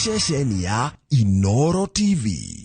ceceni ya Inoro TV.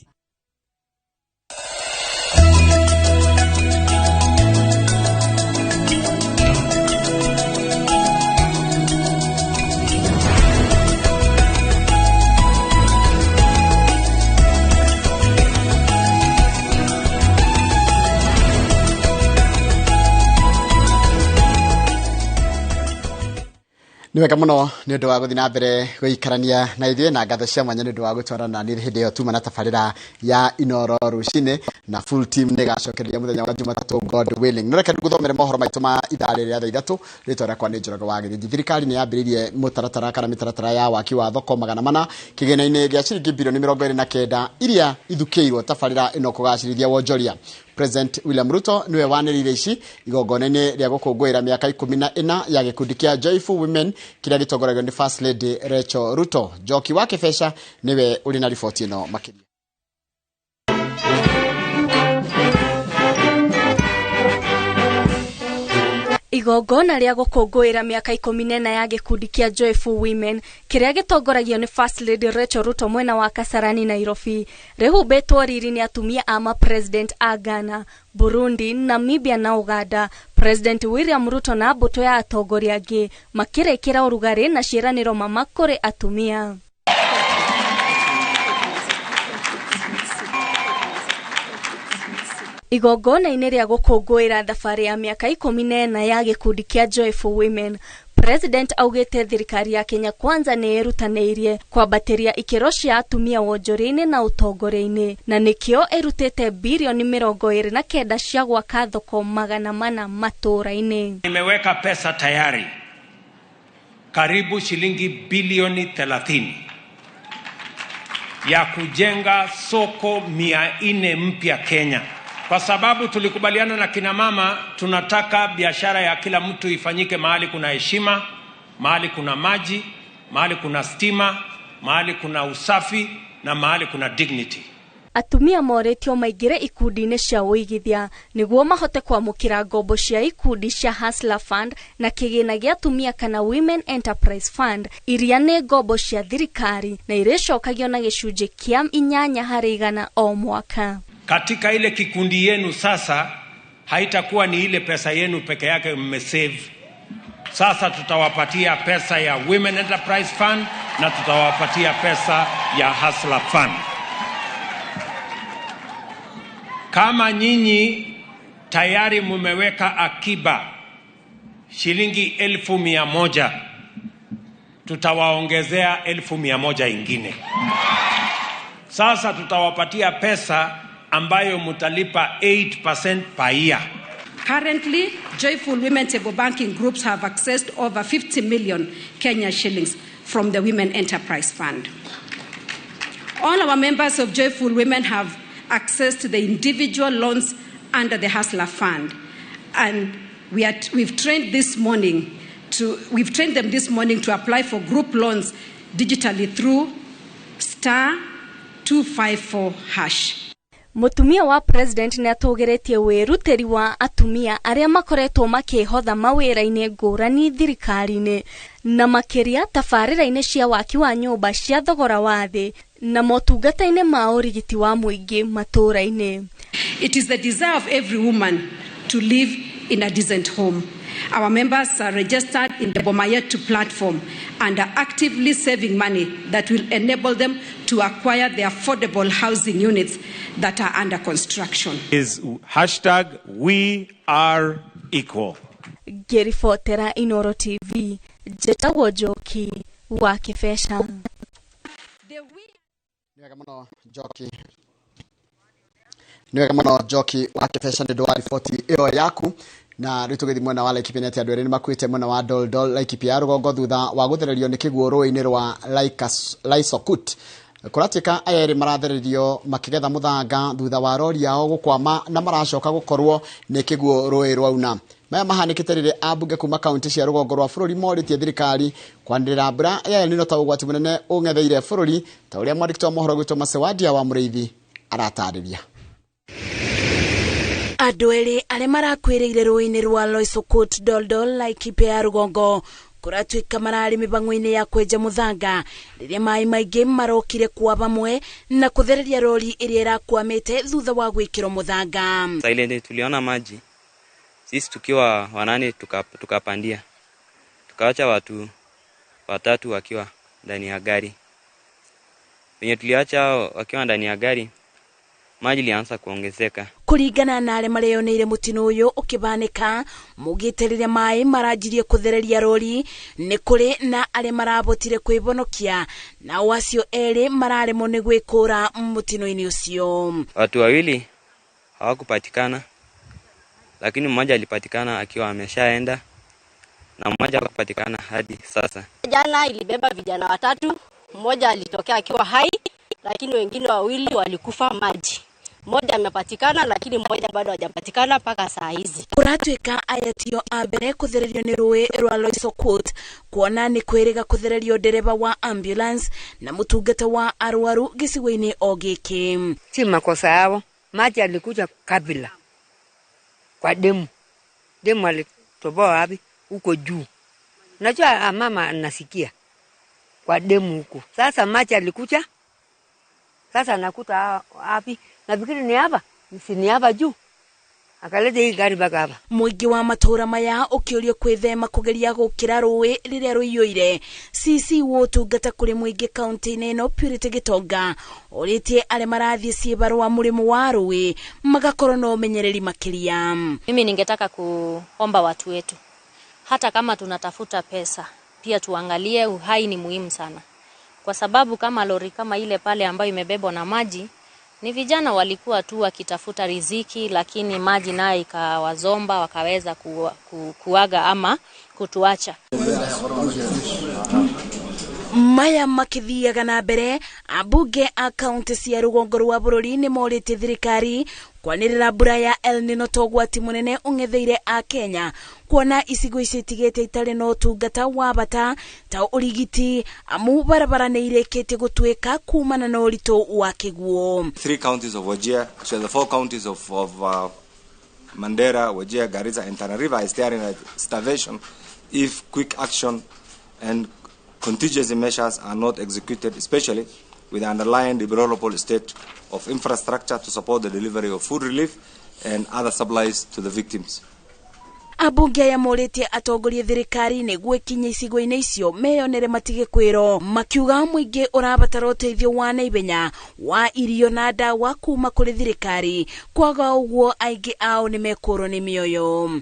Niweka muno ni undu wa guthina mbere guikarania na ithuĩ na ngatho cia mwanya ni undu wa gutwarana ni hindi iyo tuma na tabarĩra ya Inoro rucini na full team ni gacokereria muthenya wa Jumatatu God willing. Nureke nguthomere mohoro maitu ma ithaa rĩrĩ rĩa thaa 3 ritwa rĩakwa nĩ Njoroge wa Gĩthĩnji. Thirikari nĩ yambĩrĩirie mũtaratara kana mĩtaratara ya waki wa thoko 400 kĩgĩna-inĩ gĩa ciringi bilioni 29 iria ithukĩirwo tabarĩra ĩno kũgacĩrithia wonjoria. President William Ruto niwe wanĩrĩire ici igongona-inĩ rĩa gũkũngũĩra mĩaka 14 ya gĩkundi kĩa Joyful Women kĩrĩa gĩtongoragio nĩ First Lady Rachel Ruto. Njoki wa Kĩbeca niwe ũrĩ na riboti ĩno makĩria. Igongona rĩa gũkũngũĩra mĩaka 14 ya gĩkundi kĩa Joyful Women kĩrĩa gĩtongoragio nĩ First Lady Rachel Ruto mwena wa Kasarani Nairobi rĩhumbĩtwo riri nĩ atumia a President a Ghana, Burundi, Namibia na Uganda. President William Ruto na mbũtũ ya atongoria angĩ makĩrĩkĩra ũrugarĩ na ciĩranĩro mama kũrĩ atumia. Igongona-inĩ rĩa gũkũngũĩra thabarĩ ya mĩaka 14 ya gĩkundi kĩa Joyful Women, President augĩte thirikari ya Kenya Kwanza nĩ ĩrutanĩirie kwambatĩria ikĩro cia atumia wonjoria-inĩ na ũtongoria-inĩ, na nĩkĩo ĩrutĩte bilioni 29 cia gwaka thoko 400 matũũra-inĩ. Nimeweka pesa tayari karibu shilingi bilioni 30 ya kujenga soko 400 mpya Kenya. Kwa sababu tulikubaliana na kina mama, tunataka biashara ya kila mtu ifanyike mahali kuna heshima, mahali kuna maji, mahali kuna stima, mahali kuna usafi na mahali kuna dignity. Atumia moretio maingĩre ikundi-inĩ cia ũigithia nĩguo mahote kwamũkĩra ngombo cia ikundi cia Hustler Fund na kĩgĩna gĩa atumia kana Women Enterprise Fund iria nĩ ngombo cia thirikari na irĩcokagio na gĩcunjĩ kĩa 8% o mwaka. Katika ile kikundi yenu sasa haitakuwa ni ile pesa yenu peke yake mmesave. Sasa tutawapatia pesa ya Women Enterprise Fund na tutawapatia pesa ya Hustler Fund. Kama nyinyi tayari mumeweka akiba shilingi 1,100, tutawaongezea 1,100 ingine. Sasa tutawapatia pesa ambayo mutalipa 8% per year. Currently, Joyful Women Table Banking Groups have accessed over 50 million Kenya shillings from the Women Enterprise Fund. All our members of Joyful Women have access to the individual loans under the Hustler Fund, and we've trained them this morning to apply for group loans digitally through *254#. Mutumia wa President nĩ atũgĩrĩtie wĩrutĩri wa atumia arĩa makoretwo makĩhotha mawĩra-inĩ ngũrani thirikari-inĩ na makĩria tabarĩra-inĩ cia waki wa nyũmba cia thogora wa thĩ na motungata-inĩ ma ũrigiti wa mũingĩ matũũra-inĩ. It is the desire of every woman to live in a decent home. Our members are registered in the Boma Yetu platform and are actively saving money that will enable them to acquire the affordable housing units that are under construction. Is #WeAreEqual. Ngĩribotera Inoro TV, Njĩtagwo Njoki wa Kĩbeca. Niwega muno Njoki wa Kĩbeca nĩ ndwa riboti ĩyo yaku. Na rĩtũgĩthi mwena wa Laikipia nĩ atĩ andũ erĩ nĩ makuĩte mwena wa Doldol Laikipia ya rũgongo thutha wa gũthererio nĩ kĩguũ rũĩ-inĩ rwa Laisokut. Kũratuĩka aya erĩ marathererio makĩgetha mũthanga thutha wa rori yao gũkwama na maracoka gũkorwo nĩ kĩguũ rũĩ rwauna. Maya mahanĩkĩte rĩrĩ ambunge kuma kaunti cia rũgongo rwa bũrũri morĩtie thirikari kwanĩrĩra mbura ya El Nino ta ũgwati mũnene ũng'etheire bũrũri ta ũrĩa mwandĩki wa mohoro gwĩtwo Masewadia wa Mũrĩithi aratarĩria. Andũ erĩ arĩa marakuĩrĩire rũĩ-inĩ rwa Loisokot Doldol Laikipia ya rũgongo kuratuika marari mibango-ini ya kwenja muthanga riria mai maingi marokire kwa bamwe na kuthereria rori iria irakwamite thutha wa gwikirwo muthanga. Silent tuliona maji sisi tukiwa wanane tukapandia tukaacha watu watatu wakiwa ndani ya gari. Wenye tuliacha wakiwa ndani ya gari maji lianza kuongezeka. Kuringana na ale mareoneire mutino uyu ukibanika mugitiriria mai marajirie kuthereria rori ni kuri na ale marabotire kwibonokia na wacio eri mararemo ni gwikura mutino-ini ucio. Watu wawili hawakupatikana, lakini mmoja alipatikana akiwa ameshaenda na mmoja hakupatikana hadi sasa. Jana ilibeba vijana watatu, mmoja alitokea akiwa hai lakini wengine wawili walikufa maji. Mmoja amepatikana lakini mmoja bado hajapatikana mpaka saa hizi. Kuratuika ayatio abere kuthererio ni rui rwa Loisokot kuona ni kwiriga kuthererio dereva wa ambulance na mutungata wa arwaru gicigo-ini o giki. Si makosa yao, maji alikuja kabla kwa demu alitoboa wapi huko juu. Unajua mama anasikia kwa demu huko. Sasa maji alikuja, sasa nakuta wapi? Nafikiri ni hapa, ni hapa juu. Akalete hii gari baka hapa. Mwingi wa matura maya ukiorio kwithema kugeria gukira rui riria ruiyuire. CC wotungata kuri mwingi kaunti-ini no Purity Gitonga oritie ale marathie cibarua murimu wa rui magakorwo no menyereri makiria. Mimi ningetaka kuomba watu wetu, hata kama tunatafuta pesa pia tuangalie uhai ni muhimu sana, kwa sababu kama lori kama ile pale ambayo imebebwa na maji ni vijana walikuwa tu wakitafuta riziki, lakini maji nayo ikawazomba wakaweza kuaga ama kutuacha. Maya makithiaga na mbere abunge a kaunti cia rugongo rwa bururi ni morite thirikari kwanirira mbura ya El Nino togwati munene ungetheire a Kenya kuona icigo ici itigite itari no tungata wa bata ta urigiti amu barabara ni irekete gutwika kumana na urito wa kiguo. 3 counties of Wajir, so the 4 counties of Mandera, Wajir, Garissa and Tana River is staring at starvation if quick action and contingency measures are not executed, especially with the underlying deplorable state of infrastructure to support the delivery of food relief and other supplies to the victims. Abunge ya morete atongorie thirikari ni gwekinya icigo-ini icio meyonere matige kwiro makiuga mwingi urabatara uteithio wa naibenya wa irio na dawa kuma kuri thirikari kwaga uguo aingi ao ni mekurwo ni mioyo.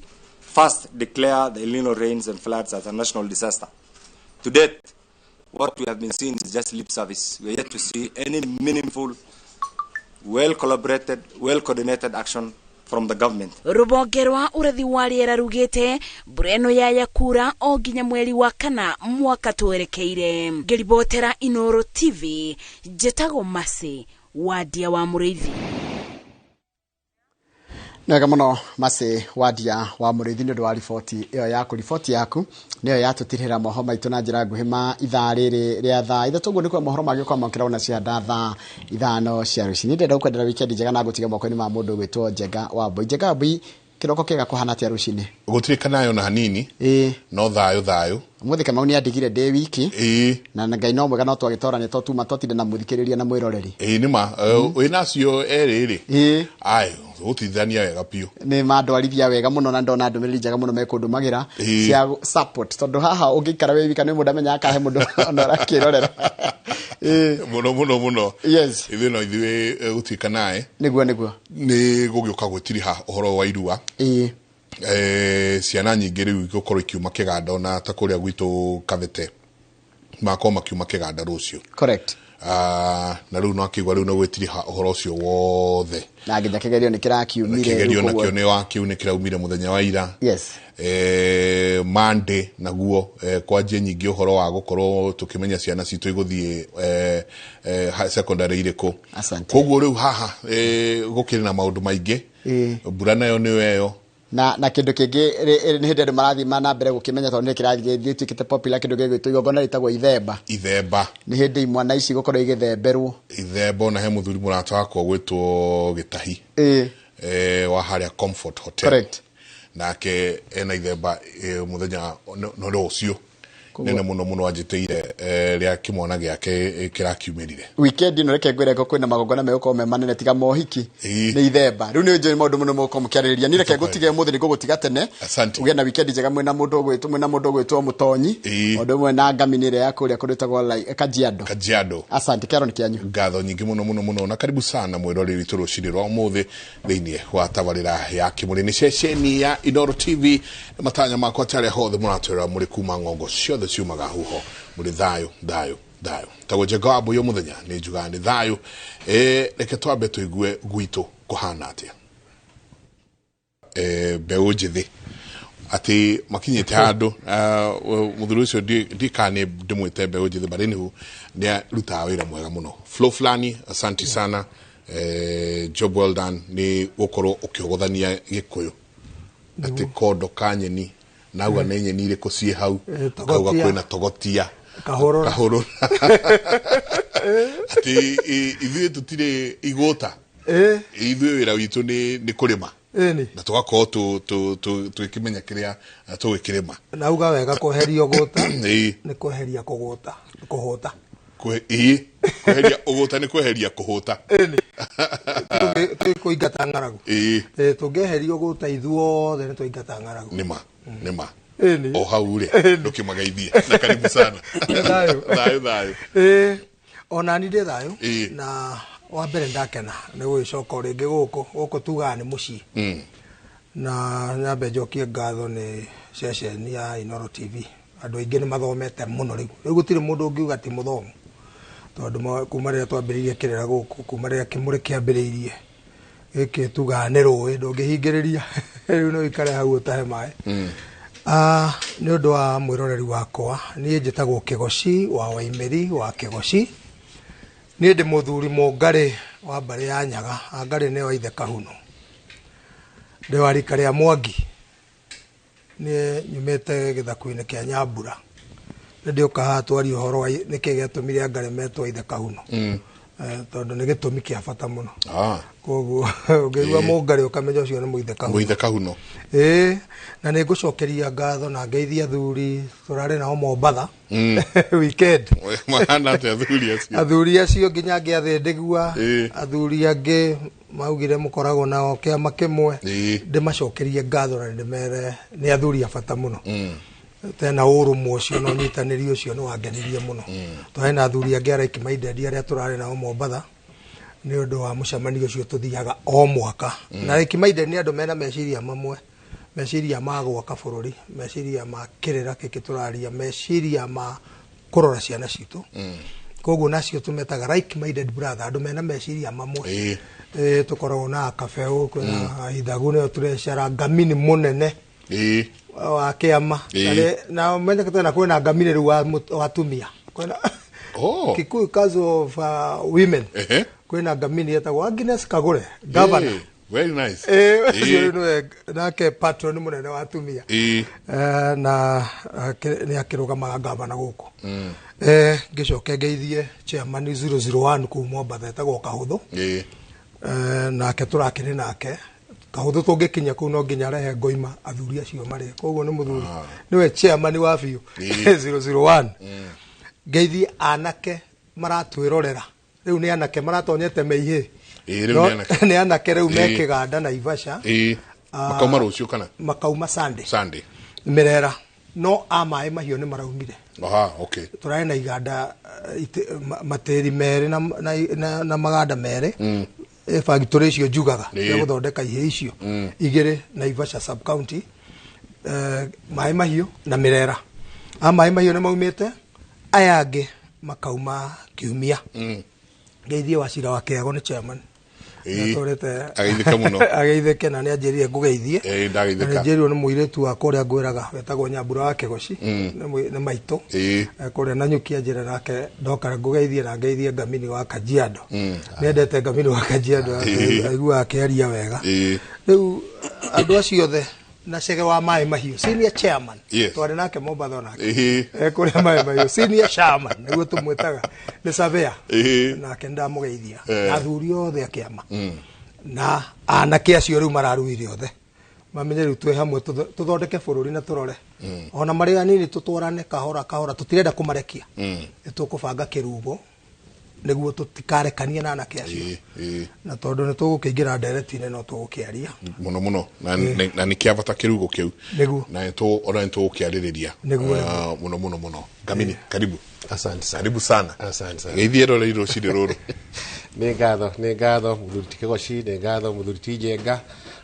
First, declare the El Nino rains and floods as a national disaster. To date, what we have been seeing is just lip service. We are yet to see any meaningful, well-collaborated, well-coordinated action from the government. Rubonge rwa urathi wa riera rugite bureno ya yakura o nginya mweri wa kana mwaka twerekeire. Ngiribotera Inoro TV, Jetago Masi, wadia wa Muriithi. Nega muno Masi wadia wa Muriithi ndio wa ripoti iyo yaku. Ripoti yaku niyo yatutirira mohoro maitu na njira nguhima ithaa riri ria thaa ithatu guo nikwa mohoro magikwa mokira una cia thaa ithano cia rucini. Ndenda ukwendera weekend njega na gutiga moko-ini ma mundu gwitwo Njega wa Mbui. Njega Mbui, kiroko kega kuhana atia rucini? Gutirikanayo na hanini no thayo muthi kama uni andigire de wiki na ngai no mwega no twagitorania to tuma totinde na muthikiriria na mwiroreri nima winacio eriri ai utithania wega piu ni mandwarithia wega muno na ndona ndumiriri njega muno mekundumagira cia support tondu haha ungikara we wika ni mundu amenya akahe mundu onora kirorera muno yes ithino ithiwe utikanae niguo ni gugiuka gwitiri ha uhoro wa irua ciana nyingĩ rĩu igũkorwo ikiuma kĩganda na ta kũrĩa gwitũ Kavete makoma kiuma kĩganda rũciũ. Correct. Na rĩu no akĩigua rĩu no gwĩtiriha ũhoro ũcio wothe na nginya kĩgerio nĩ kĩrakiumire kĩgerio nakĩo nĩ wakiu nĩ kĩraumire mũthenya wa ira. Yes. Monday naguo kwanjie nyingĩ ũhoro wa gũkorwo tũkĩmenya ciana citũ igũthiĩ secondary irĩkũ. Koguo rĩu haha gũkĩrĩ na maũndũ maingĩ mbura nayo nĩ weyo na kindu kingi ni hindi marathi na mbere gukimenya tondu ni kirathi gitwikite popular kindu gigwitwo igongona ritagwo ithemba ni hindi imwana ici gukorwo igithemberwo ithemba na he muthuri murata wakwa gwitwo Gitahi wa haria Comfort Hotel. Correct. Nake ena ithemba muthenya no rucio nene muno muno ajiteire ria kimwana giake kirakiumirire weekend no reke ngwire ko kwina magongona megoko me manene tiga mohiki ni ithemba riu ni njoy maundu muno moko mukiaririria ni reke gutige muthi ni gugutiga tene ugia na weekend njega mwena mundu gwitwo mutonyi mundu mwe na ngaminire ya kuria kurutagwo like Kajiado asante kero ni kianyu ngatho nyingi muno na karibu sana mwirori witu ruciri rwa muthi thiini wa tabarira ya kimuri ni ceceni ya Inoro TV matanya makwa tare hothe muratwira muri kuma ngongo ciothe ciumaga huho muri thayo tagoje gabo yo muthenya ni juga ni thayo reke twambe tuigue gwitu kuhana atia beũ njithi ati makinyite handu muthuri ucio ndikane ndimwite beũ njithi bari nihu ni ruta wira mwega muno flow flani asante sana job well done ni gukoro ukiogothania gikuyu ati kondo kanyeni naua ne nyeni ire ko cie hau kauga kwina togotia kahoro ati ithuĩ tutire igota ithuĩ wira witu ni kurima na tugako twikimenya kiria tugikirima nauga wega kuheria gota ni kuheria kuhota kuheria ugota ni kuheria kuhota tuingata ng'aragu tungeheria ugota ithuothe ni tuingata ng'aragu nima o haure ndukimageithie na karibu sana thayo ona ni ndi thayo na wa mbere ndakena ni gwicoka ringi guku tuga ni mucii na nyambe njokie ngatho ni ceceni ya Inoro TV andu aingi ni mathomete muno riu gutire mundu ungiuga ti muthomu tondu kuma riria twambiririe kirera guku kuma riria kimuri kiambiriirie giki tuga ni rui ndungihingiriria riu no ikare hau utahe mai ni undu wa mwiroreri wakwa ni njitagwo Kigoci wa Waimeri wa Kigoci ni ndi muthuri mungari wa mbari ya Nyaga angari ni wa ithe Kahuno ndi wa rika ria Mwangi ni nyumite githaku-ini kia Nyambura ndi ukaha twari uhoro wa niki giatumire angari metwa ithe Kahuno tondu ni gitumi kia bata muno koguo ngirua mungari ukamenya ucio ni muithe Kahuno na ni ngucokeria ngatho na ngeithia athuri turare nao Mombatha weekend mahana athuri acio nginya ngiathi ndigua athuri angi maugire mukoragwo nao kiama kimwe ndimacokerie ngatho na ndimere ni athuri abata muno tena urumwe ucio no nyitaniri ucio no wangenirie muno twena athuri angi araiki maidedi aria turare nao Mombatha ni undu wa mucemanio ucio tuthiaga o mwaka na araiki maidedi ni andu mena meciria mamwe meciria ma gwaka bururi meciria ma kirira kiki turaria meciria ma kurora ciana citu koguo nacio tumetaga like minded brother andu mena meciria mamwe tukoragwo na kabeu kwina ithagu ne turecera ngamini munene wa kiama na menya katana kwina ngamini ru wa tumia kwina Kikuyu Council of Women kwina ngamini yetagwo Agnes Kagure governor very nice nake patron munene wa tumia na ni akirugamaga gavana guku ngicoke ngeithie chairman 001 ku Mombatha etagwo Kahuthu nake turakire nake Kahuthu tungikinya ku no nginya rehe ngoima athuri acio mari koguo ni muthuri niwe chairman wa biu 001 ngeithie anake maratwirorera riu ni anake maratonyete meihi ni anake riu mekiganda na Ivasha makauma rucio kana makauma Sunday mirera no amai mahio ni maraumire okay turae na iganda materi mere na maganda mere factory cio jugaga ya guthondeka ihe icio igire na Ivasha sub county mai mahio na mirera amai mahio ni maumite ayange makauma Kiumia ngeithie Wacira wa Kiago ni chairman torete ageithika muno ageithike na ni anjirie ngugeithie ndageithika njiriwo ni muiretu wa kuria ngwiraga wetagwo Nyambura wa Kigoci ni maito kuria na nyukia njira nake ndoka ngugeithie na ngeithie ngamini wa Kajiado niendete ngamini wa Kajiado aigua akiaria wega riu andu acio othe na cege wa mai mahio senior chairman twari nake Mombatha nake kuria mai mahio senior chairman niguo tumwetaga ni Savea nake ndamugeithia na athuri othe akiama na anake acio riu mararuire othe mamenye riu twe hamwe tuthondeke bururi na turore ona mari anini tutwarane kahora tutirenda kumarekia tukubanga kirugo niguo tutikarekania na anake acio na tondu ni tugukingira nderetine no tugukiaria muno na ni kiavata kirugo kiu na ona tugukiaririria muno Gamini karibu. Asante sana. Karibu sana. Asante sana. Geithiero le iro cire roro. Nĩ ngatho muthuri Kigoci, nĩ ngatho muthuri Njenga.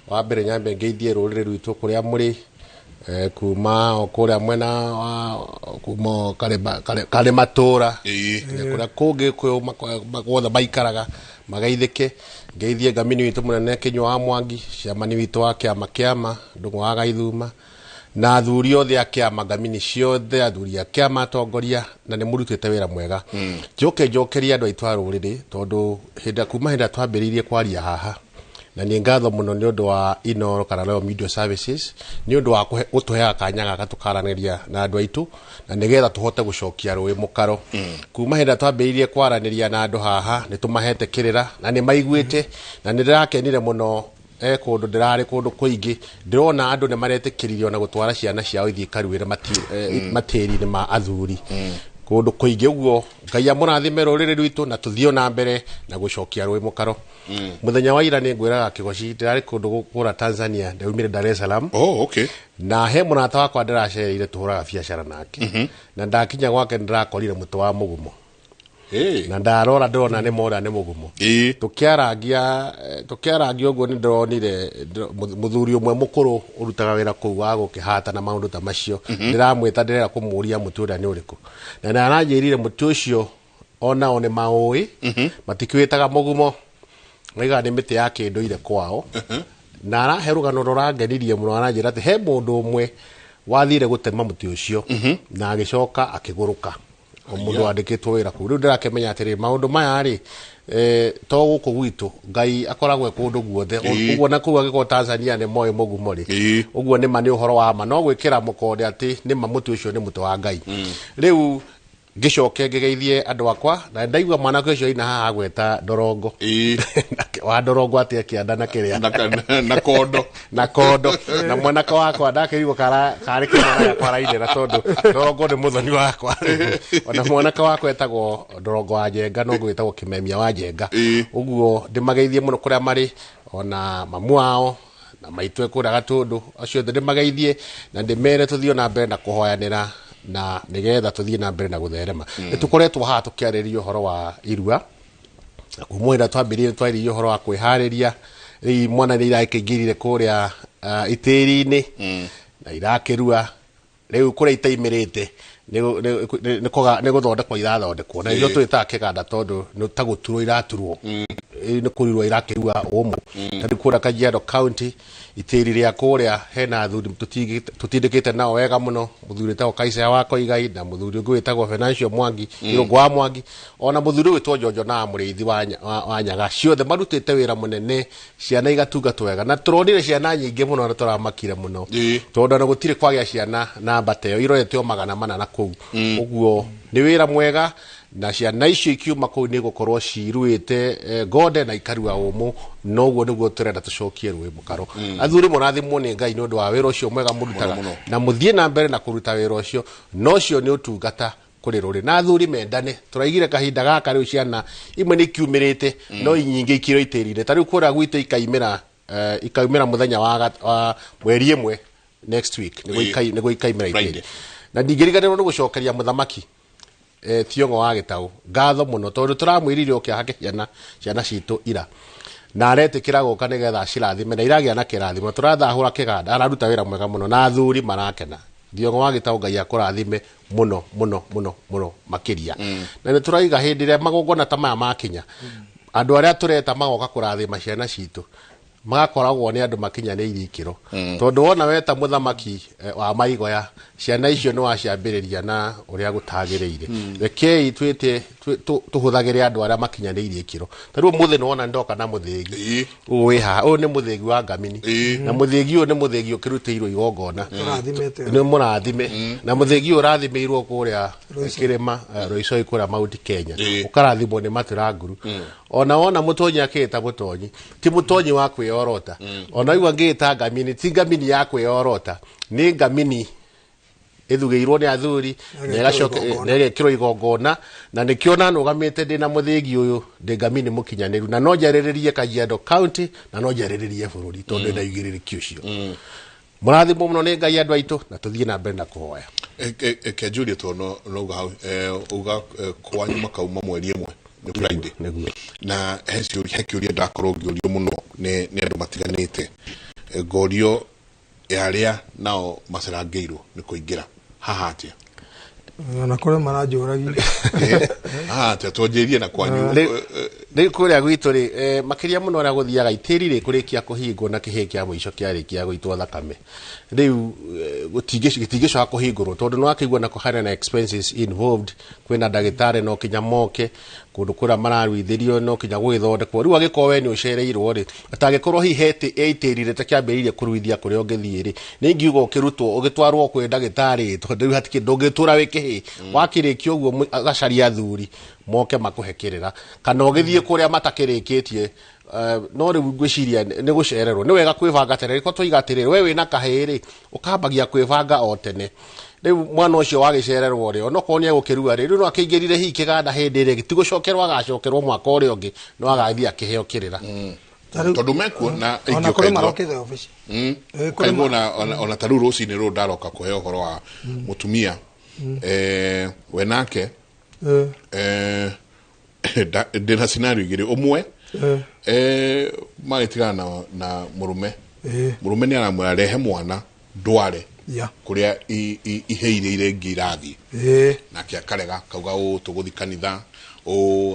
Wa mbere nyambe ngeithiero rũrĩrĩ rwitũ kũrĩa mũrĩ kuma kũrĩa mwena wa kuma kare matura kũrĩa kũngĩ kwothe maikaraga magaithĩke. Ngeithie Gamini witũ mũnene Kinyua wa Mwangi, ciamani witũ wa kĩama Ndung'u wa Gaithuma na athuri othe a kĩama Gamini ciothe, athuri a kĩama atongoria, na nĩ mũrutĩte wĩra mwega. Njokeria andũ aitũ a rũrĩrĩ tondũ kuma hĩndĩ twambĩrĩirie kwaria haha, na nĩ ngatho mũno nĩ ũndũ wa Inooro kana Royal Media Services nĩ ũndũ wa gũtũheaga kanya gaka tũkaranĩria na andũ aitũ na nĩgetha tũhote gũcokia rũĩ mũkaro. Kuma hĩndĩ twambĩrĩirie kwaranĩria na andũ haha nĩ tũmahete kĩrĩra na nĩ maiguĩte, na nĩ ndĩrakenire mũno kũndũ ndĩrarĩ kũndũ kũingĩ ndĩrona andũ nĩ maretĩkĩririo na gũtwara ciana ciao ithiĩ karuĩre matĩri-inĩ ma athuri kũndũ kũingĩ. Ũguo Ngai amũrathime rũrĩrĩ rwitũ na tũthiĩ na mbere na gũcokia rũĩ mũkaro. Mũthenya wa ira nĩ ngwĩraga Kigoci ndĩrarĩ kũndũ kũra Tanzania, ndaumire Dar es Salaam. Na he mũrata wakwa ndĩracereire tũhũraga biacara nake na ndakinya gwake ndĩrakorire mũtĩ wa mũgumo na ndarora ndona nĩ mora nĩ mũgumo. Tukiaragia ũguo nĩ ndonire mũthuri ũmwe mũkũrũ ũrutaga wĩra kũu wa gũkĩhata na maũndũ ta macio. Ndĩramwĩta ndĩrenda kũmũria mũtĩ ũrĩa nĩ ũrĩkũ, na nĩaranjĩrire mũtĩ ũcio onao nĩ maũĩ matikĩwĩtaga mũgumo, oiga nĩ mĩtĩ ya kĩndũire kwao. Na arahe rũgano rũrangenirie mũno, aranjĩra atĩ he mũndũ ũmwe wathire gũtema mũtĩ ũcio na agĩcoka akĩgũrũka, mũndũ wandĩkĩtwo wĩra kũu. Rĩu ndĩrakĩmenya atĩrĩ maũndũ maya rĩ to gũkũ gwitũ Ngai akoragwo kũndũ guothe. Ũguo na kũu agĩkorwo Tanzania nĩ moĩ mũgumo rĩ, ũguo nĩma nĩ ũhoro wa ma, no gwĩkĩra mũkonde atĩ nĩma mũtĩ ũcio nĩ mũtĩ wa Ngai. Rĩu ngĩcoke ngĩgeithie andũ akwa na ndaigua mwanake ũcio ina haha gweta Ndorongo wa Ndorongo atĩ kĩanda na kĩrĩa na kondo na mwanake wakwa ndakĩrigwo karĩ kĩmwana gĩakwa arainĩra tondũ Ndorongo nĩ mũthoni wakwa. Ona mwanake wakwa etagwo Ndorongo wa Njenga, no gwĩtagwo Kĩmemia wa Njenga. Ũguo ndĩmageithie mũno kũrĩa marĩ, ona mamu wao na maitũ kũrĩa Gatũndũ, acio othe ndĩmageithie na ndĩmere tũthiĩ na mbere na kũhoyanĩra na nigetha tũthiĩ na mbere na gũtherema. Nĩtũkoretwo haha tũkĩarĩria ũhoro wa irua na kuma hĩndĩ twambĩrĩirie twarĩria ũhoro wa kwĩharĩria. Rĩu mwana nĩ irakĩingĩrire kũrĩa itĩri-inĩ na irakĩrua, rĩu kũrĩa itaimĩrĩte nĩ gũthondekwo irathondekwo, na irio twĩtaga kĩganda tondũ nĩ ta gũturwo iraturwo, nĩ kũrirwo irakĩrua ũmũ. Tondũ kũrĩa Kajiado County itĩri rĩa kũrĩa hena athuri tũtindĩkĩte nao wega mũno, mũthuri wĩtagwo Kaisea wa Koigai na mũthuri ũngĩ wĩtagwo Venancio Mwangi, Irũngũ wa Mwangi, ona mũthuri wĩtwo Njonjo na mũrĩithi wa Nyaga. Ciothe marutĩte wĩra mũnene, ciana igatungatwo wega, na tũronire ciana nyingĩ mũno na tũramakire mũno tondũ ona gũtirĩ kwagĩa ciana na mbata ĩyo, irorete o 400 na kũu. Ũguo nĩ wĩra mwega na ciana icio ikiuma kũu nĩ gũkorwo ciruĩte ngode na ikarua ũmũ, noguo nĩguo tũrenda tũcokie rũĩ mũkaro. Athuri mũrathimwo nĩ Ngai nĩ ũndũ wa wĩra ũcio mwega mũrutaga na mũthiĩ na mbere na kũruta wĩra ũcio, no cio nĩ ũtungata kũrĩ rũrĩ. Na athuri mendane, tũraigire kahinda gaka rĩu ciana imwe nĩ ikiumĩrĩte no nyingĩ ikĩrwo itĩri-inĩ. Ta rĩu kũrĩa gwitũ ikaimĩra mũthenya wa mweri ĩmwe next week nĩguo ikaimĩra itĩri. Na ndingĩriganĩrwo nĩ gũcokeria mũthamaki Thiong'o wa Gĩtaũ ngatho mũno tondũ tũramwĩrire ũkĩhake ciana citũ ira na aretĩkĩra gũka nĩgetha cirathime na iragĩa na kĩrathimo. Tũrathahũra kĩganda, araruta wĩra mwega mũno na athuri marakena. Thiong'o wa Gĩtaũ Ngai akũrathime mũno mũno mũno mũno makĩria. Na nĩ tũraiga hĩndĩ ĩrĩa magongona ta maya makinya, andũ arĩa tũreta magoka kũrathima ciana citũ magakoragwo nĩ andũ makinyanĩirie ikĩro, tondũ wona weta mũthamaki wa Maigoya ciana icio nĩ waciambĩrĩria na ũrĩa gũtagĩrĩire. Rekei tũhũthagĩre andũ arĩa makinyanĩirie ikĩro. Ta rĩu mũthĩ nĩwona ndoka na mũthĩgi ũyũ haha, ũyũ nĩ mũthĩgi wa Gamini na mũthĩgi ũyũ nĩ mũthĩgi ũkĩrutĩirwo igongona, nĩ mũrathime na mũthĩgi ũyũ ũrathimĩirwo kũrĩa kĩrĩma Roicoi kũrĩa Mount Kenya, ũkarathimwo nĩ Maturanguru. ona mutonyi akita mutonyi ti mutonyi wa kwiorota ona igwa ngita ngamini ti ngamini ya kwiorota ni ngamini ithugeirwo ni athuri nege kiro igongona na nikiona nugamite ndina muthigi uyu ndi ngamini mukinyaniru na no njariririe Kajiado County na no njariririe bururi tondu ndaigiririkia ucio murathimo muno ni Ngai andu aitu na tuthie na mbere na kuhoya ke Julia to no ga uga kwanyu makauma mweri ĩmwe ni Friday na hekiuria ndakorwo ngiorio muno ni andu matiganite gorio yaria nao macerangeirwo ni kuingira haha atia na kore maranjuragia atia tonjerie na kwanyu ni kuria gwitu ri makiria muno ra guthiaga itiri ri kurikia kuhingwo na kihe kia mwisho kiarikia gwitwo thakame riu gutigisha kuhingurwo tondu no akigwa na kuhana na expenses involved kwina ndagitari no kinya moke kundu kura mararuithirio no kinya gwithondekwo riu agikowe ni ucereirwo ri atagikorwo hiheti eitirire ta kiambiririe kuruithia kuri ongethie ri ni ngiugo kirutwo ugitwarwo kwi ndagitari tondu riu hatiki ndungitura wikihi wakirikio guo agacaria athuri moke makuhekirira kana ugithie kuria matakirikitie no riu ngwiciria ni gucererwo ni wega kwivanga tene ko twigatirire we wina kahiri ukambagia kwivanga o tene riu mwana ucio wagicererwo ri ono konia gukirua ri riu no akingirire hi kiganda hindi ri gitigucokerwa agacokerwo mwaka uri ungi no agathia akiheo kirira tondu mekuo na ingio kaigwo ona taru rucini ru ndaroka kuheo horo wa mutumia we nake ndina scenario igiri umwe magitigana na murume ni aramurarehe mwana ndware kuria iheire irengi irathi na kia karega kauga tuguthi kanitha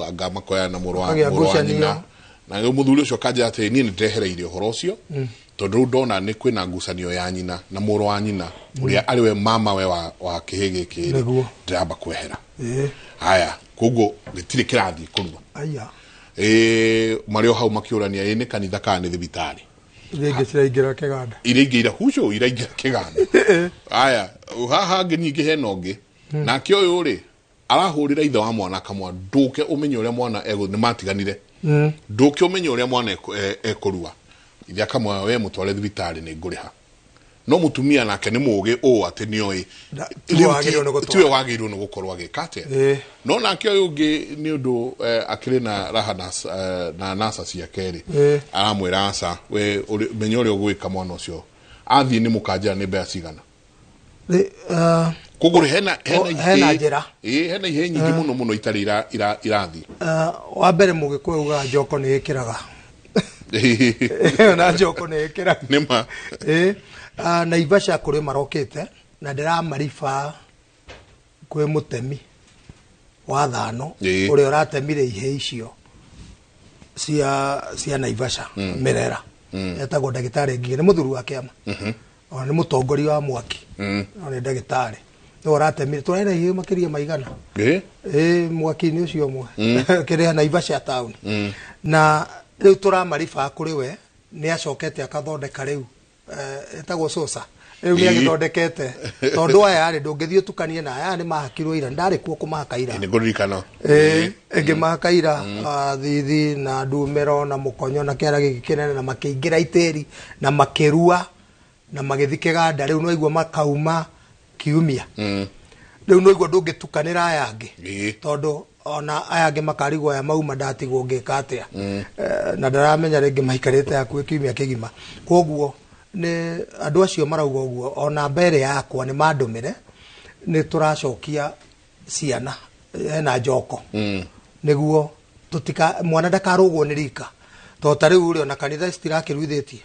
anga makoya na murwa nyina na muthuri ucio kanja ati ni ndehereire horo ucio tondu ndona ni kwina ngucanio ya nyina na murwa nyina uria ariwe mama we wa kihigi kiri ndamba kwehera haya koguo gitire kirathi kuruga mario hau makiurania ni kanitha kana ni thibitari iraingira kiganda iraingira huco iraingira kiganda haya haha ngingi henongi na kio uyu ri arahurira ithe wa mwana kamwa nduke umenye uria mwana ego ni matiganire nduke umenye uria mwana ekurua ithe akamwa we mutware thibitari ni nguriha no mutumia nake ni mugi o ati ni oi tiwe wagirwo no gukorwa agikate no nake uyu ungi ni undu akiri na raha na nasa cia keri aramwira asa we menye uri ugwika mwana ucio athi ni mukanja ni bea cigana kuguri hena njira hena ihe nyingi muno itari irathi wa mbere mugikuyu uga njoko ni ikiraga na njoko ni ikiraga nima Naivasha kuri marokete na ndira marifa kwi mutemi wa thano uri uratemire ihe icio cia Naivasha Merera etagwo ndagitari ngi ni muthuru wa kiama ona ni mutongoria wa mwaki ona ndagitari no uratemire twena ihe makiria maigana mwaki ni ucio mwe kire Naivasha town na riu turamarifa kuri we ni acokete akathondeka riu etagwo sosa riu ni agithondekete tondu aya ari ndungithio tukanie na aya ni mahakirwo ira ndari kuo kumahaka ira ni ngurikano ngimahaka ira thithi na ndumero na mukonyo na kiara giki kinene na makiingira iteri na makirua na magithikega nda riu no igwa makauma kiumia riu no igwa ndungitukanira aya angi tondu ona aya angi makarigwo aya mauma ndatigwo ngika atia na ndaramenya ringi mahikarite akue kiumia kigima koguo ni andu acio marauga uguo ona mbere yakwa ni mandumire ni turacokia ciana na njoko niguo tutika mwana ndakarugwo ni rika to tari uri ona kanitha citirakiruithitie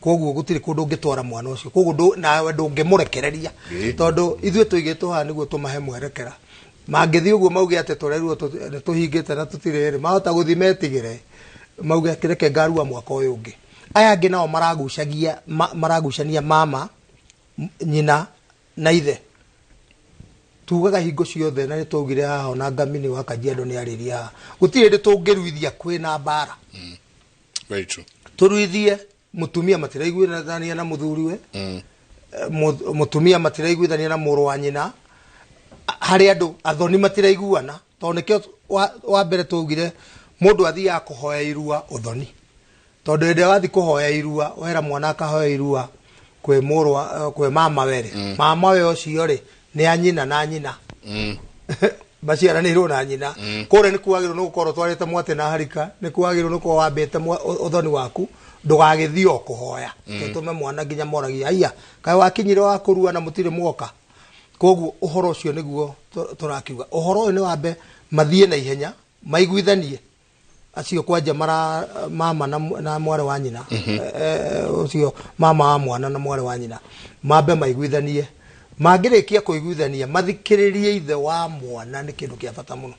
koguo gutiri kundu ngitwara mwana ucio koguo nawe ndungimurekereria tondu ithuĩ tuigĩtwo haha niguo tumahe mwerekera mangĩthi uguo mauge ate tureruo tuhingĩte na tutirĩ mahota guthi metigire mauge kireke ngarua mwaka ũyũ ũngĩ aya angĩ nao maragucania mama nyina na ithe tugaga hingo ciothe na nitugire haha ona ngamini wa Kajiado ni ariria gutire ndi tungiruithia kwina mbara very true turuithie mutumia matiraiguithania na muthuriwe mutumia matiraiguithania na muru wa nyina hari andu athoni matiraiguana to nikio wa mbere tugire mundu athia kuhoya irua uthoni tondu ende wathi kuhoya irua wera mwana akahoya irua kwe murwa kwe mama were mama we ucio ri ni anyina na nyina baciara ni rona nyina kore ni kuagirwo no gukorwo twarite mwate na harika ni kuagirwo no ko wambite uthoni waku ndugagithio kuhoya tutume mwana nginya moragia aya kai wakinyire wa kurua na mutire mwoka koguo uhoro ucio niguo turakiuga uhoro uyu ni wambe mathie na ihenya maiguithanie acio kwanja mara mama na mware wa nyina ucio mama wa mwana na mware wa nyina mambe maiguithanie mangirikia kuiguithania mathikiririe ithe wa mwana ni kindu kia bata muno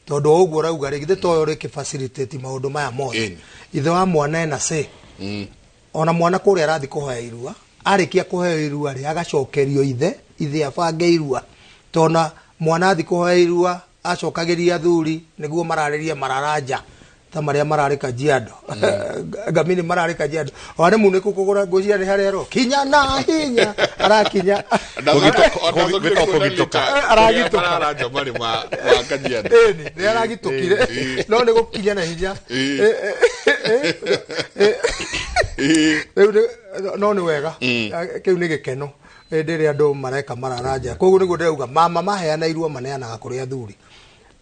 tondu uguo rauga rigithe toyo riki facilitate maundu maya mothe ithe wa mwana ena se ona mwana kuria arathi kuhoya irua arikia kuhoya irua ri agacokerio ithe abange irua tona mwana athi kuhoya irua acokagiria thuri niguo marariria mararaja ta maria mararika jiado gamini mararika jiado ore mune kukugura ngocia ni harero kinya na hinya arakinya aragitoka araja mari ma kajiado ni aragitukire no ni gukinya na hinya no ni wega kiu ni gikeno ndiri andu mareka mararaja koguo niguo ndauga mama maheana irua maneanaga kuri athuri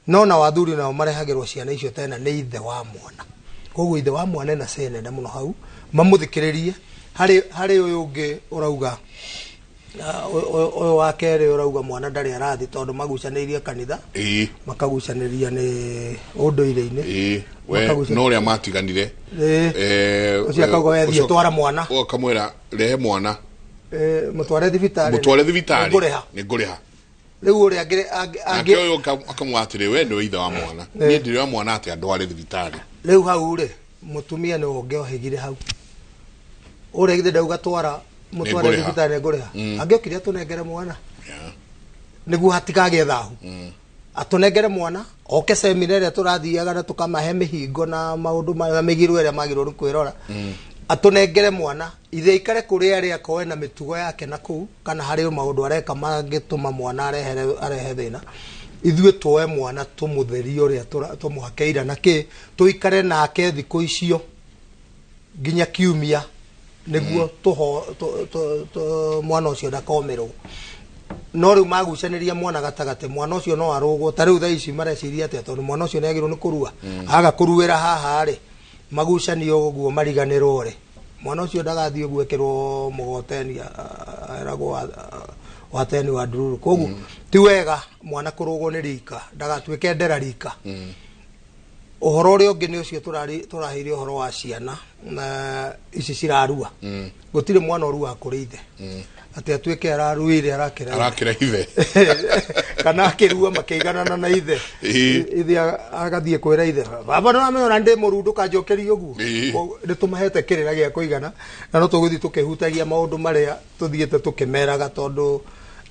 no na wathuri nao marehagirwo ciana icio tena ni ithe wa mwana koguo ithe wa mwana na senene muno hau mamuthikiririe hari uyu ungi urauga uyu wa kere urauga mwana ndari arathi tondu magucanirie kanitha makagucaniria ni unduire-ini no ria matiganire ucio akauga wethie twara mwana ukamwira rehe mwana mutware thibitari ni nguriha riu uri angi uyu akamwatire we ni ithe wa mwana ni ndiri wa mwana ati andware thibitari riu hau ri mutumia ni onge ohigire hau uri githe ndauga twara mutware thibitari nguriha angiokire atunengere mwana niguo hatikage thahu atunengere mwana oke seminari turathiaga na tukamahe mihingo na maundu ma migirwe ria magirwo kwirora atunengere mwana ithe ikare kuri ari akoe na mitugo yake na ku kana hari maundu areka magituma mwana arehe thina ithue twoe mwana tumutherie uri tumuhakeira na ki tuikare nake thiku icio ginya kiumia niguo mwana ucio ndakomerwo no riu magucaniria mwana gatagate mwana ucio no arugwo ta riu tha ici mareciria ati tondu mwana ucio negirwo ni kurua aga kuruira haha ri magucanio guo mariganirwo ri mwana ucio ndagathie gwekirwo mugoteni eragwo wateni wa ndururu koguo ti wega mwana kurugwo ni rika ndagatuike ndera rika uhoro uri ungi ni ucio turahire uhoro wa ciana na ici cirarua gutire mwana urua kuri ithe ati atuike araruire arakira ithe kana akirua makeiganana na ithe ithe agathie kwira ithe baba no amenya ndi murundu kanjokeria uguo ni tumahete kirira gia kuigana na no tuguthi tukihutagia maundu maria tuthiete tukimeraga tondu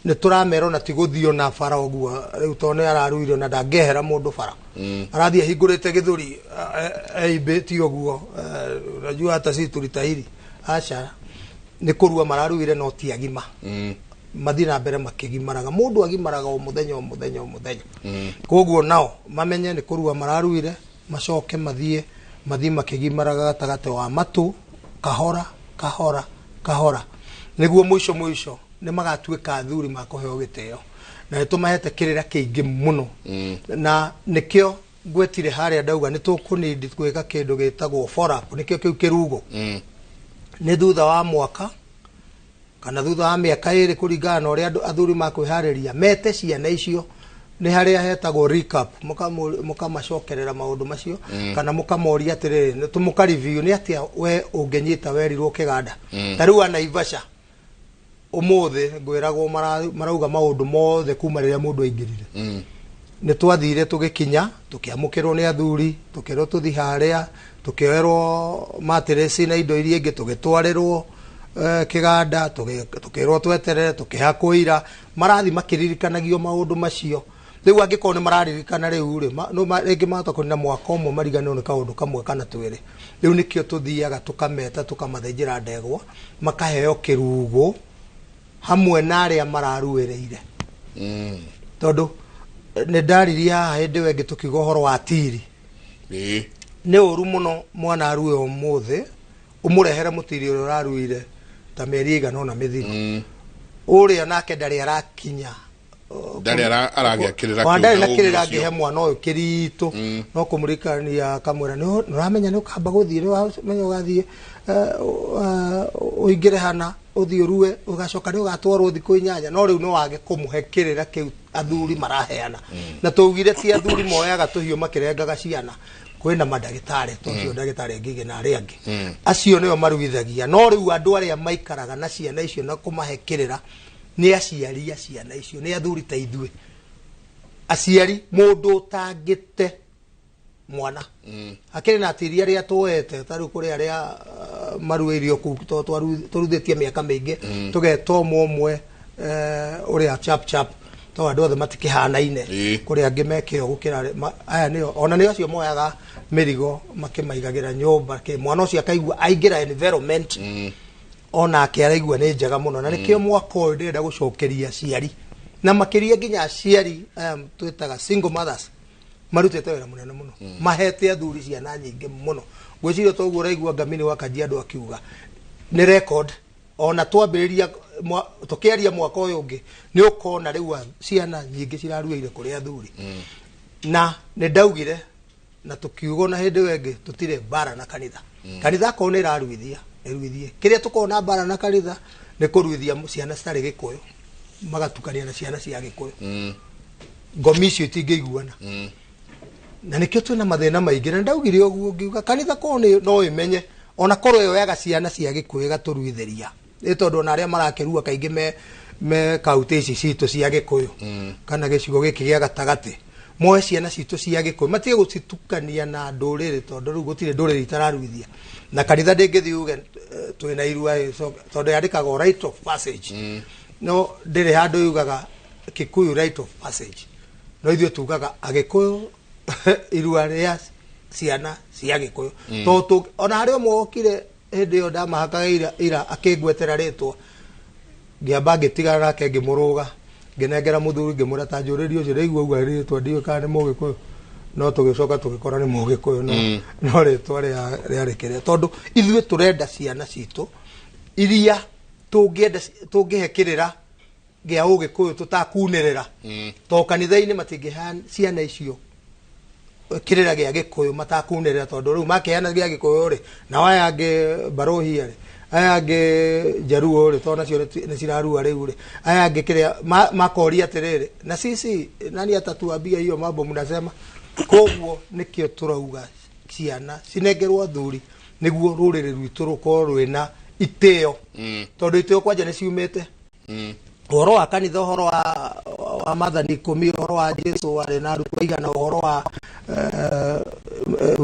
ni turamera na tiguthio na bara uguo riu tone araruire na ndangehera mundu bara arathie hingurite githuri eibeti uguo unajua hata sisi tulitahiri acha ni kurua mararuire no ti agima mathina mbere makigimaraga mundu agimaraga o muthenya koguo nao mamenye ni kurua mararuire macoke mathie makigimaraga gatagate wa matu kahora niguo mwisho ni magatuika athuri makoheo giteo na nitumahete kirira kiingi muno na nikio gwetire haria ndauga nitukunindi gwika kindu gitagwo follow up nikio kiu kirugo ni thutha wa mwaka kana thutha wa miaka iri kuringana na uria athuri makwihariria mete ciana icio ni haria hetagwo recap mukamacokerera maundu macio kana mukamoria atiriri nitumuka review ni atia we ungenyita werirwo kiganda tariu ana Ivasha umuthi ngwiragwo marauga maundu mothe kuma riria mundu aingirire ni twathire tugikinya tukiamukirwo ni athuri tukirwo tuthi haria tukioerwo matiresi na indo iria ingi tugitwarirwo kiganda tukirwo tweterere tukihakuira marathi makiririkanagio maundu macio riu angiko ni mararirikana riu ri no ringi matakonina mwaka umwe mariganirwo ni kaundu kamwe kana twiri riu nikio tuthiaga tukameta tukamathenjera ndegwa makaheo kirugo hamwe na aria mararuireire tondu ni ndariria haha hindi wengi tukiga uhoro wa tiri nĩ ũru mũno mwana arue ũmũthĩ ũmũrehere mũtiri ũrĩa ũraruire ta mĩeri ĩigana ũna mĩthiru ũrĩa nake ndarĩ arakinya ndarĩ na kĩrĩra angĩhe mwana ũyũ kĩritũ no kũmũrikania kamwĩra nĩũramenya nĩũkamba gũthiĩ nĩwamenya ũgathiĩ ũingĩre hana ũthiĩ ũrue ũgacoka nĩũgatwarwo thikũ 8 no rĩu no wage kũmũhe kĩrĩra kĩu athuri maraheana na tũugire ti athuri moyaga tũhiũ makĩrengaga ciana kwĩna mandagĩtarĩ tũcio ndagĩtarĩ angĩ na arĩa angĩ acio nĩo maruithagia no rĩu andũ arĩa maikaraga na ciana icio na kũmahe kĩrĩra nĩ aciari ciana icio nĩ athuri ta ithuĩ aciari mũndũ ũtangĩte mwana akĩrĩ na atiria rĩa tuete taru kuri aria maruirio ku twaruthetie miaka mĩingĩ tugetwo momwe uria chap to andũ othe matikihanaine kuri angĩ mekĩo gukira aya nĩo ona nĩ acio moyaga mĩrigo makĩmaigagira nyũmba mwana ũcio akaigua aingĩra environment ona akĩaraigua nĩ njega mũno na nĩkĩo mwaka ũyũ ndĩrenda gũcokeria aciari na makĩria nginya aciari twĩtaga single mothers marutete wĩra mũnene mũno mahete athuri ciana nyingĩ mũno gwĩciria toguo ũraigua Ngamini wa Kajiado akiuga nĩ record ona twambĩrĩria tũkĩaria mwaka ũyũ ũngĩ nĩ ũkona rĩu ciana nyingĩ ciraruĩire kũrĩ athuri na nĩ ndaugire na tukiugo na hĩndĩ wengĩ tutire bara na kanitha kanitha ko nĩ raruithia eruithie kĩrĩa tukona bara na kanitha nĩ kũruithia ciana citarĩ Gĩkũyũ magatukania na ciana cia Gĩkũyũ ngomi icio itingĩiguana na nĩkĩo twĩna mathĩna maingĩ na ndaugire ũguo ngiuga kanitha ko no imenye ona korwo yoyaga ciana cia Gĩkũyũ gaturuitheria nĩ tondũ ona arĩa marakĩrua kaingĩ me kaunti ici citũ cia Gĩkũyũ kana gĩcigo gĩkĩ gĩa gatagatĩ moe ciana citũ cia Gĩkũyũ matige gũcitukania na ndũrĩrĩ tondũ rĩu gũtirĩ ndũrĩrĩ itararuithia na kanitha ndĩngĩthiĩ uge twĩna irua tondũ yandĩkaga right of passage no ndĩrĩ handũ yugaga Kikuyu right of passage no ithuĩ tugaga Agĩkũyũ irua rĩa ciana cia Gĩkũyũ tondũ ona harĩ mokire hĩndĩ ĩyo ndamahakaga ira akĩngwetera rĩtwa ngĩamba ngĩtigana nake ngĩmũrũga ngĩnengera mũthuri ngĩmũra ta njũrĩrio ũcio rĩigua uga rĩtwa ndiũ kana nĩ Mũgĩkũyũ no tũgĩcoka tũgĩkora nĩ Mũgĩkũyũ no rĩtwa rĩarĩkĩrĩa tondũ ithuĩ tũrenda ciana citũ iria tũngĩhe kĩrĩra gĩa Ũgĩkũyũ tũtakunĩrĩra to kanitha-inĩ matingĩheana ciana icio kĩrĩra gĩa Gĩkũyũ matakunĩrĩra tondũ rĩu makĩheana gĩa Gĩkũyũ rĩ na aya angĩ Barohia rĩ aya angĩ Jaruo rĩ to nacio nĩ cirarua rĩu rĩ aya angĩ kĩrĩa makoria atĩrĩrĩ na sisi nani atatuambia hiyo mambo mnasema koguo nĩkĩo turauga ciana cinengerwo athuri nĩguo rũrĩrĩ rwitũ rũkorwo rwĩna itĩo tondũ itĩo kwanja nĩ ciumĩte ũhoro wa kanitha ũhoro wa mathani 10 ũhoro wa Jesũ warĩ na arutwo aigana ũhoro wa